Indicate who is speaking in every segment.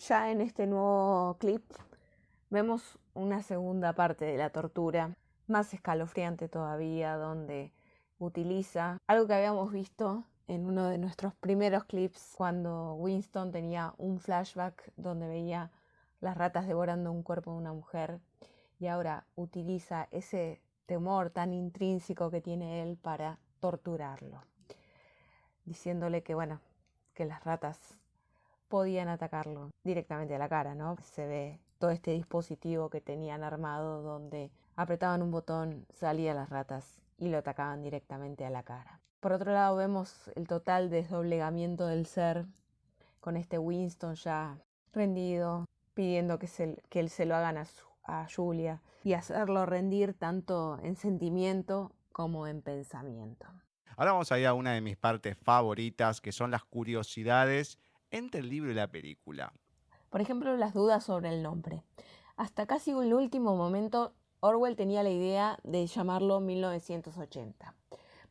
Speaker 1: Ya en este nuevo clip vemos una segunda parte de la tortura, más escalofriante todavía, donde utiliza algo que habíamos visto en uno de nuestros primeros clips cuando Winston tenía un flashback donde veía las ratas devorando un cuerpo de una mujer, y ahora utiliza ese temor tan intrínseco que tiene él para torturarlo, diciéndole que bueno, que las ratas podían atacarlo directamente a la cara, ¿no? Se ve todo este dispositivo que tenían armado donde apretaban un botón, salían las ratas y lo atacaban directamente a la cara. Por otro lado vemos el total desdoblegamiento del ser con este Winston ya rendido, pidiendo que él se lo hagan a Julia y hacerlo rendir tanto en sentimiento como en pensamiento.
Speaker 2: Ahora vamos a ir a una de mis partes favoritas, que son las curiosidades entre el libro y la película.
Speaker 1: Por ejemplo, las dudas sobre el nombre. Hasta casi el último momento, Orwell tenía la idea de llamarlo 1980,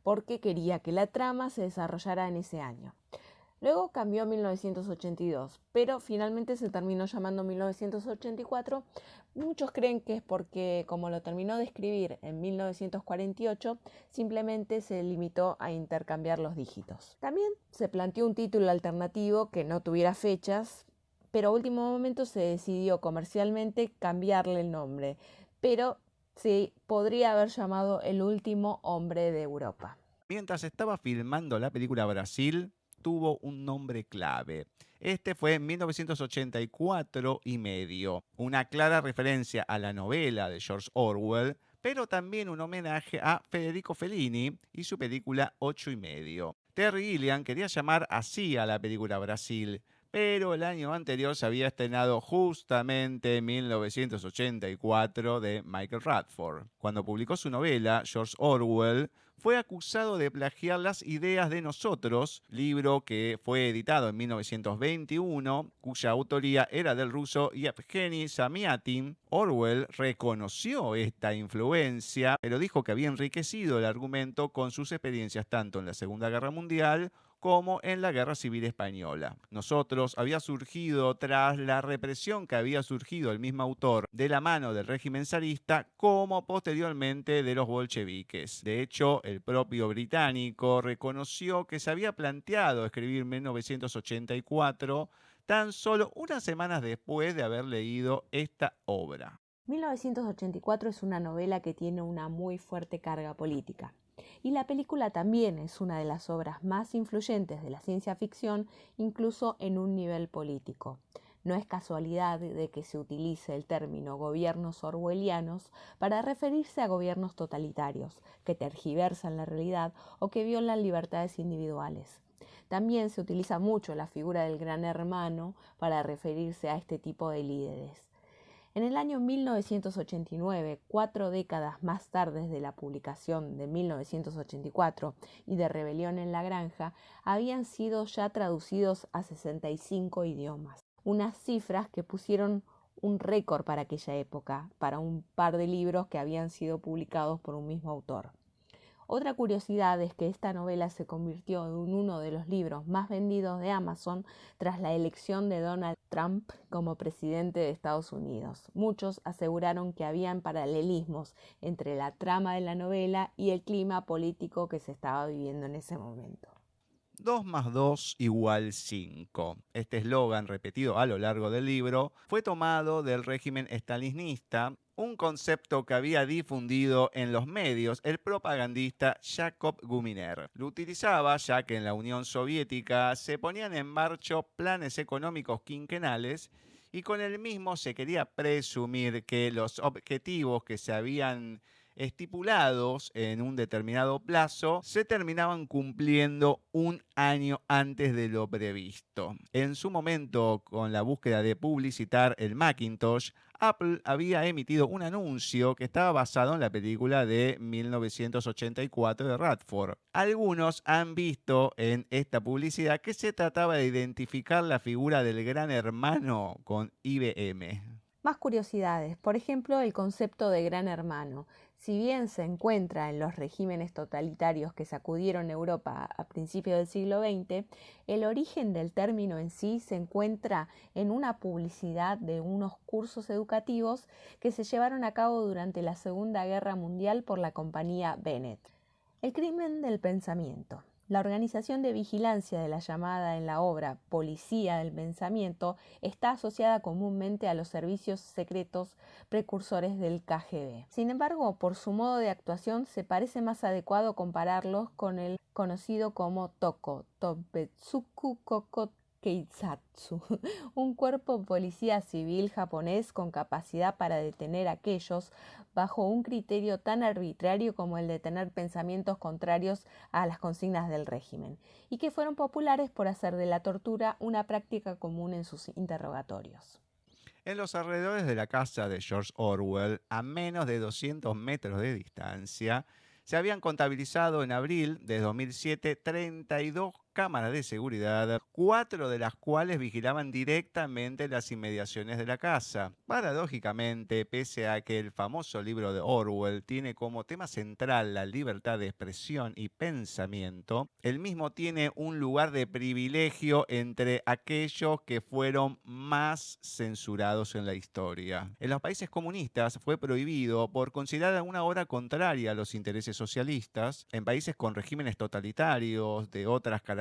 Speaker 1: porque quería que la trama se desarrollara en ese año. Luego cambió a 1982, pero finalmente se terminó llamando 1984. Muchos creen que es porque, como lo terminó de escribir en 1948, simplemente se limitó a intercambiar los dígitos. También se planteó un título alternativo que no tuviera fechas, pero a último momento se decidió comercialmente cambiarle el nombre, pero se podría haber llamado El último hombre de Europa.
Speaker 2: Mientras estaba filmando la película Brasil, tuvo un nombre clave. Este fue en 1984 y medio, una clara referencia a la novela de George Orwell, pero también un homenaje a Federico Fellini y su película Ocho y medio. Terry Gilliam quería llamar así a la película Brasil, pero el año anterior se había estrenado justamente 1984 de Michael Radford. Cuando publicó su novela, George Orwell fue acusado de plagiar las ideas de Nosotros, libro que fue editado en 1921, cuya autoría era del ruso Yevgeny Zamyatin. Orwell reconoció esta influencia, pero dijo que había enriquecido el argumento con sus experiencias tanto en la Segunda Guerra Mundial como en la Guerra Civil Española. Nosotros había surgido tras la represión que había surgido el mismo autor de la mano del régimen zarista como posteriormente de los bolcheviques. De hecho, el propio británico reconoció que se había planteado escribir 1984 tan solo unas semanas después de haber leído esta obra.
Speaker 1: 1984 es una novela que tiene una muy fuerte carga política. Y la película también es una de las obras más influyentes de la ciencia ficción, incluso en un nivel político. No es casualidad de que se utilice el término gobiernos orwellianos para referirse a gobiernos totalitarios, que tergiversan la realidad o que violan libertades individuales. También se utiliza mucho la figura del gran hermano para referirse a este tipo de líderes. En el año 1989, 4 décadas más tarde de la publicación de 1984 y de Rebelión en la Granja, habían sido ya traducidos a 65 idiomas. Unas cifras que pusieron un récord para aquella época, para un par de libros que habían sido publicados por un mismo autor. Otra curiosidad es que esta novela se convirtió en uno de los libros más vendidos de Amazon tras la elección de Donald Trump como presidente de Estados Unidos. Muchos aseguraron que habían paralelismos entre la trama de la novela y el clima político que se estaba viviendo en ese momento.
Speaker 2: 2 más 2 igual 5. Este eslogan, repetido a lo largo del libro, fue tomado del régimen stalinista, un concepto que había difundido en los medios el propagandista Yakov Guminer. Lo utilizaba ya que en la Unión Soviética se ponían en marcha planes económicos quinquenales y con el mismo se quería presumir que los objetivos que se habían estipulados en un determinado plazo se terminaban cumpliendo un año antes de lo previsto. En su momento, con la búsqueda de publicitar el Macintosh, Apple había emitido un anuncio que estaba basado en la película de 1984 de Radford. Algunos han visto en esta publicidad que se trataba de identificar la figura del gran hermano con IBM.
Speaker 1: Más curiosidades, por ejemplo, el concepto de gran hermano. Si bien se encuentra en los regímenes totalitarios que sacudieron Europa a principios del siglo XX, el origen del término en sí se encuentra en una publicidad de unos cursos educativos que se llevaron a cabo durante la Segunda Guerra Mundial por la compañía Bennett. El crimen del pensamiento. La organización de vigilancia de la llamada en la obra Policía del Pensamiento está asociada comúnmente a los servicios secretos precursores del KGB. Sin embargo, por su modo de actuación se parece más adecuado compararlos con el conocido como Toko, Tobetsuku Koko Keizatsu, un cuerpo policía civil japonés con capacidad para detener a aquellos bajo un criterio tan arbitrario como el de tener pensamientos contrarios a las consignas del régimen, y que fueron populares por hacer de la tortura una práctica común en sus interrogatorios.
Speaker 2: En los alrededores de la casa de George Orwell, a menos de 200 metros de distancia, se habían contabilizado en abril de 2007 32 cámaras de seguridad, 4 de las cuales vigilaban directamente las inmediaciones de la casa. Paradójicamente, pese a que el famoso libro de Orwell tiene como tema central la libertad de expresión y pensamiento, el mismo tiene un lugar de privilegio entre aquellos que fueron más censurados en la historia. En los países comunistas fue prohibido por considerar una obra contraria a los intereses socialistas. En países con regímenes totalitarios de otras características,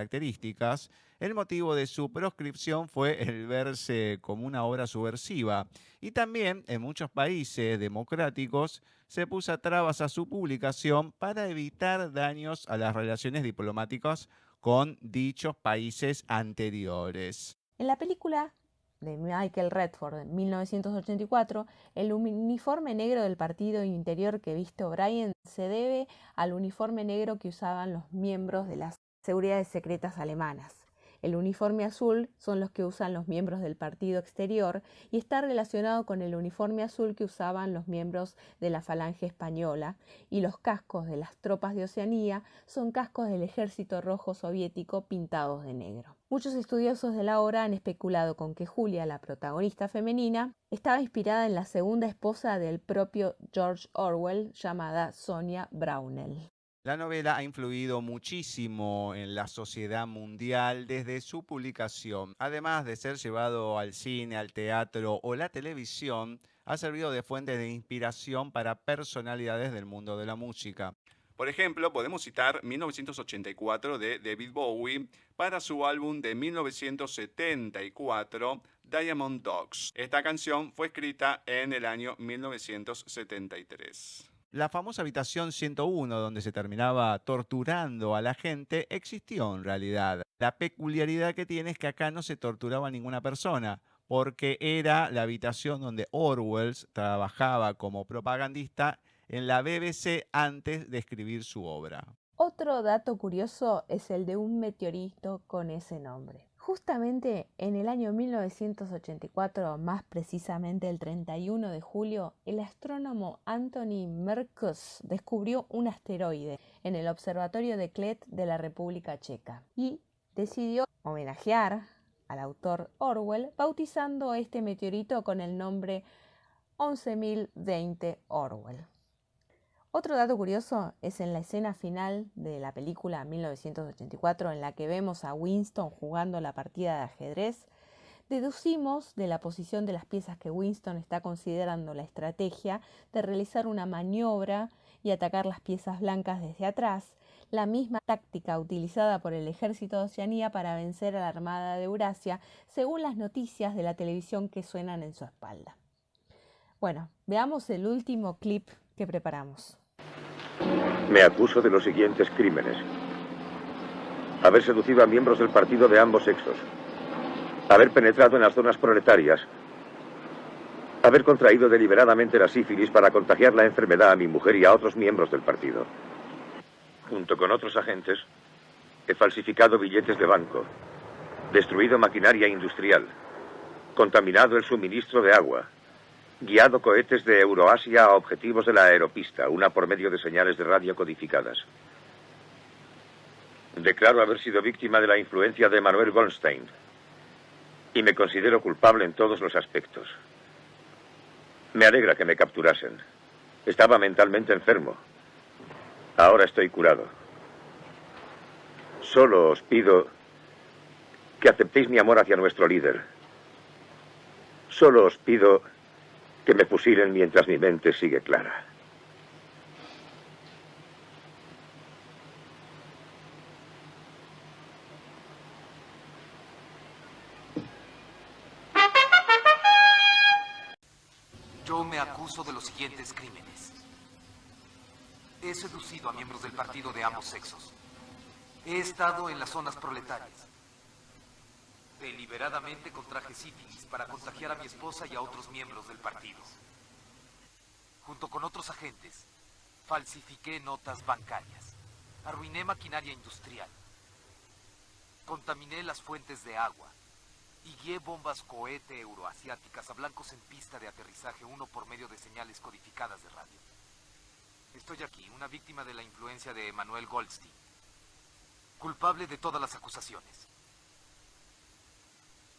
Speaker 2: el motivo de su proscripción fue el verse como una obra subversiva. Y también en muchos países democráticos se puso trabas a su publicación para evitar daños a las relaciones diplomáticas con dichos países anteriores.
Speaker 1: En la película de Michael Redford de 1984, el uniforme negro del partido interior que viste O'Brien se debe al uniforme negro que usaban los miembros de las seguridades secretas alemanas. El uniforme azul son los que usan los miembros del partido exterior y está relacionado con el uniforme azul que usaban los miembros de la Falange Española, y los cascos de las tropas de Oceanía son cascos del Ejército Rojo Soviético pintados de negro. Muchos estudiosos de la obra han especulado con que Julia, la protagonista femenina, estaba inspirada en la segunda esposa del propio George Orwell, llamada Sonia Brownell.
Speaker 2: La novela ha influido muchísimo en la sociedad mundial desde su publicación. Además de ser llevado al cine, al teatro o la televisión, ha servido de fuente de inspiración para personalidades del mundo de la música. Por ejemplo, podemos citar 1984 de David Bowie para su álbum de 1974, Diamond Dogs. Esta canción fue escrita en el año 1973. La famosa habitación 101, donde se terminaba torturando a la gente, existió en realidad. La peculiaridad que tiene es que acá no se torturaba a ninguna persona, porque era la habitación donde Orwell trabajaba como propagandista en la BBC antes de escribir su obra.
Speaker 1: Otro dato curioso es el de un meteorito con ese nombre. Justamente en el año 1984, más precisamente el 31 de julio, el astrónomo Anthony Merkus descubrió un asteroide en el Observatorio de Klet de la República Checa y decidió homenajear al autor Orwell bautizando este meteorito con el nombre 11.020 Orwell. Otro dato curioso es en la escena final de la película 1984, en la que vemos a Winston jugando la partida de ajedrez. Deducimos de la posición de las piezas que Winston está considerando la estrategia de realizar una maniobra y atacar las piezas blancas desde atrás, la misma táctica utilizada por el ejército de Oceanía para vencer a la Armada de Eurasia, según las noticias de la televisión que suenan en su espalda. Bueno, veamos el último clip que preparamos.
Speaker 3: Me acuso de los siguientes crímenes: haber seducido a miembros del partido de ambos sexos, haber penetrado en las zonas proletarias, haber contraído deliberadamente la sífilis para contagiar la enfermedad a mi mujer y a otros miembros del partido. Junto con otros agentes, he falsificado billetes de banco, destruido maquinaria industrial, contaminado el suministro de agua, guiado cohetes de Euroasia a objetivos de la aeropista, una por medio de señales de radio codificadas. Declaro haber sido víctima de la influencia de Manuel Goldstein y me considero culpable en todos los aspectos. Me alegra que me capturasen. Estaba mentalmente enfermo. Ahora estoy curado. Solo os pido que aceptéis mi amor hacia nuestro líder. Solo os pido que me fusilen mientras mi mente sigue clara.
Speaker 4: Yo me acuso de los siguientes crímenes. He seducido a miembros del partido de ambos sexos. He estado en las zonas proletarias. Deliberadamente contraje sífilis para contagiar a mi esposa y a otros miembros del partido. Junto con otros agentes, falsifiqué notas bancarias. Arruiné maquinaria industrial. Contaminé las fuentes de agua. Y guié bombas cohete euroasiáticas a blancos en pista de aterrizaje, uno por medio de señales codificadas de radio. Estoy aquí, una víctima de la influencia de Emanuel Goldstein. Culpable de todas las acusaciones.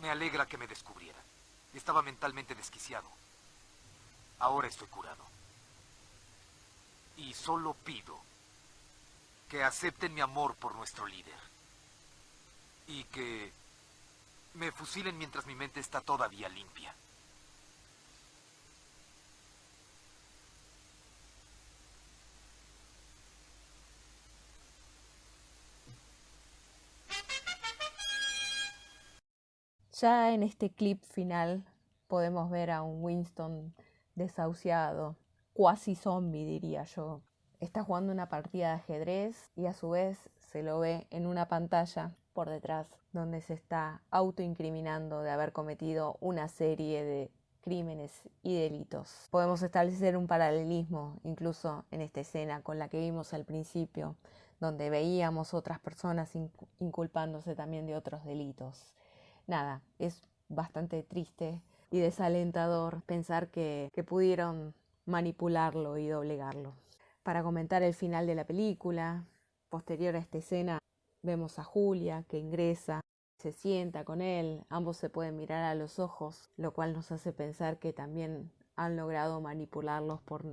Speaker 4: Me alegra que me descubrieran. Estaba mentalmente desquiciado. Ahora estoy curado. Y solo pido que acepten mi amor por nuestro líder. Y que me fusilen mientras mi mente está todavía limpia.
Speaker 1: Ya en este clip final podemos ver a un Winston desahuciado, cuasi zombie diría yo. Está jugando una partida de ajedrez y a su vez se lo ve en una pantalla por detrás donde se está autoincriminando de haber cometido una serie de crímenes y delitos. Podemos establecer un paralelismo incluso en esta escena con la que vimos al principio, donde veíamos otras personas inculpándose también de otros delitos. Nada, es bastante triste y desalentador pensar que pudieron manipularlo y doblegarlo. Para comentar el final de la película, posterior a esta escena, vemos a Julia que ingresa, se sienta con él, ambos se pueden mirar a los ojos, lo cual nos hace pensar que también han logrado manipularlos por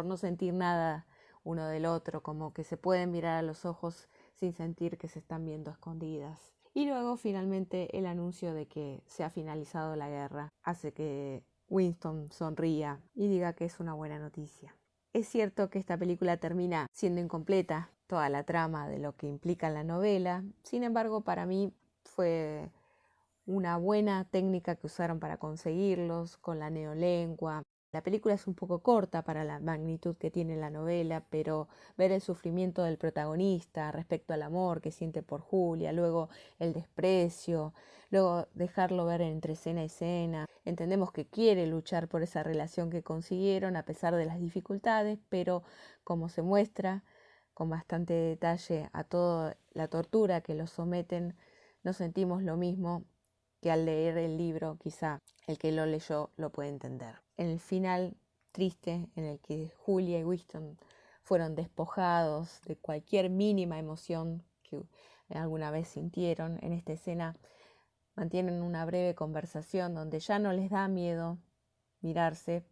Speaker 1: no sentir nada uno del otro, como que se pueden mirar a los ojos sin sentir que se están viendo escondidas. Y luego finalmente el anuncio de que se ha finalizado la guerra hace que Winston sonría y diga que es una buena noticia. Es cierto que esta película termina siendo incompleta, toda la trama de lo que implica la novela, sin embargo para mí fue una buena técnica que usaron para conseguirlos, con la neolengua. La película es un poco corta para la magnitud que tiene la novela, pero ver el sufrimiento del protagonista respecto al amor que siente por Julia, luego el desprecio, luego dejarlo ver entre escena y escena. Entendemos que quiere luchar por esa relación que consiguieron a pesar de las dificultades, pero como se muestra con bastante detalle a toda la tortura que los someten, no sentimos lo mismo que al leer el libro quizá el que lo leyó lo puede entender. En el final triste en el que Julia y Winston fueron despojados de cualquier mínima emoción que alguna vez sintieron, en esta escena mantienen una breve conversación donde ya no les da miedo mirarse,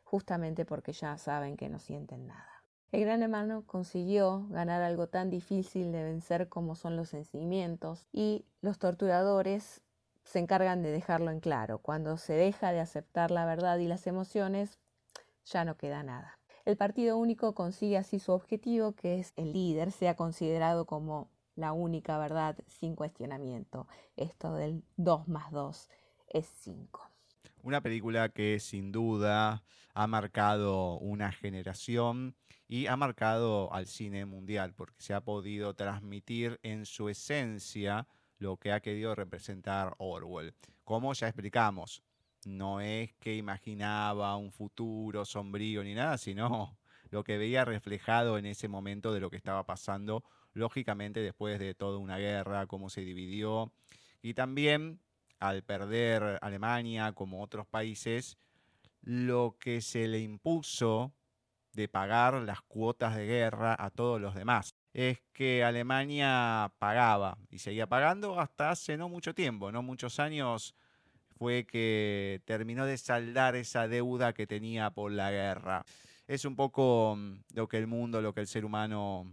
Speaker 1: justamente porque ya saben que no sienten nada. El Gran Hermano consiguió ganar algo tan difícil de vencer como son los sentimientos, y los torturadores se encargan de dejarlo en claro. Cuando se deja de aceptar la verdad y las emociones, ya no queda nada. El partido único consigue así su objetivo, que es el líder sea considerado como la única verdad sin cuestionamiento. Esto del 2 más 2 es 5.
Speaker 2: Una película que sin duda ha marcado una generación y ha marcado al cine mundial, porque se ha podido transmitir en su esencia lo que ha querido representar Orwell. Como ya explicamos, no es que imaginaba un futuro sombrío ni nada, sino lo que veía reflejado en ese momento de lo que estaba pasando, lógicamente después de toda una guerra, cómo se dividió, y también al perder Alemania como otros países, lo que se le impuso de pagar las cuotas de guerra a todos los demás. Es que Alemania pagaba y seguía pagando hasta hace no mucho tiempo, no muchos años. fue que terminó de saldar esa deuda que tenía por la guerra. Es un poco lo que el mundo, lo que el ser humano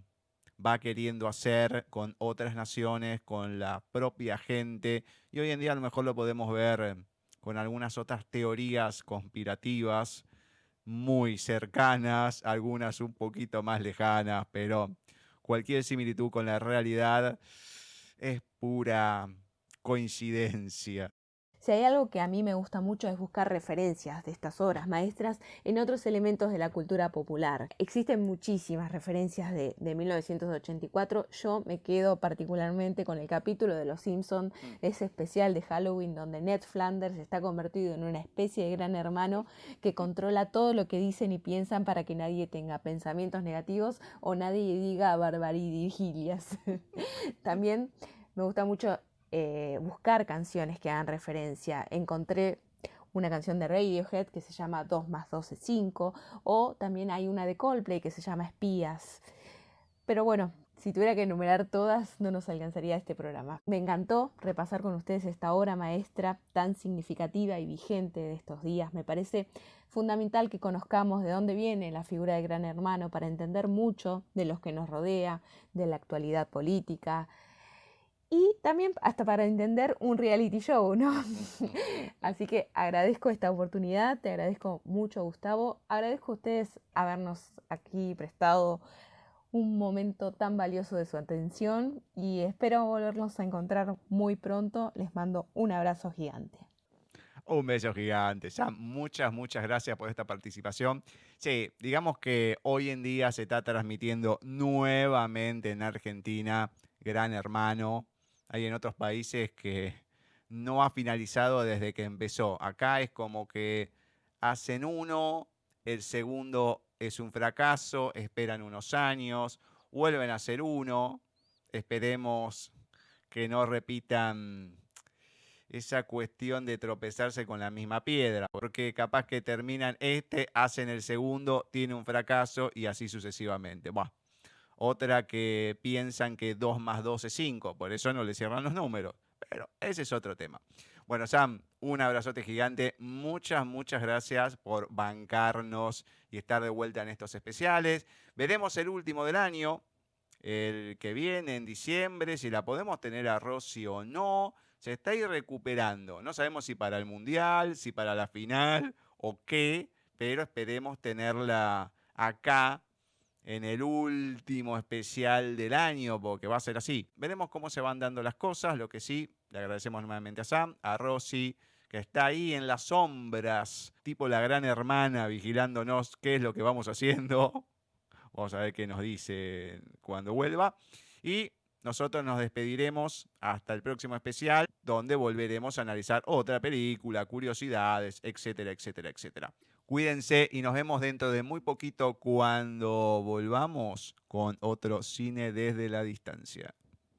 Speaker 2: va queriendo hacer con otras naciones, con la propia gente. Y hoy en día a lo mejor lo podemos ver con algunas otras teorías conspirativas muy cercanas, algunas un poquito más lejanas, pero cualquier similitud con la realidad es pura coincidencia.
Speaker 1: Si hay algo que a mí me gusta mucho es buscar referencias de estas obras maestras en otros elementos de la cultura popular. Existen muchísimas referencias de 1984. Yo me quedo particularmente con el capítulo de Los Simpson, ese especial de Halloween donde Ned Flanders está convertido en una especie de gran hermano que controla todo lo que dicen y piensan para que nadie tenga pensamientos negativos o nadie diga barbaridillas. También me gusta mucho buscar canciones que hagan referencia. Encontré una canción de Radiohead que se llama 2 más 2 es 5, o también hay una de Coldplay que se llama Espías. Pero bueno, si tuviera que enumerar todas, no nos alcanzaría este programa. Me encantó repasar con ustedes esta obra maestra tan significativa y vigente de estos días. Me parece fundamental que conozcamos de dónde viene la figura del Gran Hermano para entender mucho de los que nos rodea, de la actualidad política, y también hasta para entender un reality show, ¿no? Así que agradezco esta oportunidad, te agradezco mucho, Gustavo. Agradezco a ustedes habernos aquí prestado un momento tan valioso de su atención y espero volvernos a encontrar muy pronto. Les mando un abrazo gigante.
Speaker 2: Un beso gigante. Sam, muchas gracias por esta participación. Sí, digamos que hoy en día se está transmitiendo nuevamente en Argentina Gran Hermano. Hay en otros países que no ha finalizado desde que empezó. Acá es como que hacen uno, el segundo es un fracaso, esperan unos años, vuelven a hacer uno. Esperemos que no repitan esa cuestión de tropezarse con la misma piedra, porque capaz que terminan hacen el segundo, tiene un fracaso y así sucesivamente. Buah. Otra que piensan que 2 más 2 es 5, por eso no le cierran los números, pero ese es otro tema. Bueno, Sam, un abrazote gigante, muchas gracias por bancarnos y estar de vuelta en estos especiales. Veremos el último del año, el que viene en diciembre, si la podemos tener a Rosy o no. Se está ahí recuperando. No sabemos si para el Mundial, si para la final o qué, pero esperemos tenerla acá en el último especial del año, porque va a ser así. Veremos cómo se van dando las cosas. Lo que sí, le agradecemos nuevamente a Sam, a Rosy, que está ahí en las sombras, tipo la gran hermana, vigilándonos qué es lo que vamos haciendo. Vamos a ver qué nos dice cuando vuelva. Y nosotros nos despediremos hasta el próximo especial, donde volveremos a analizar otra película, curiosidades, etcétera. Cuídense y nos vemos dentro de muy poquito cuando volvamos con otro Cine desde la Distancia.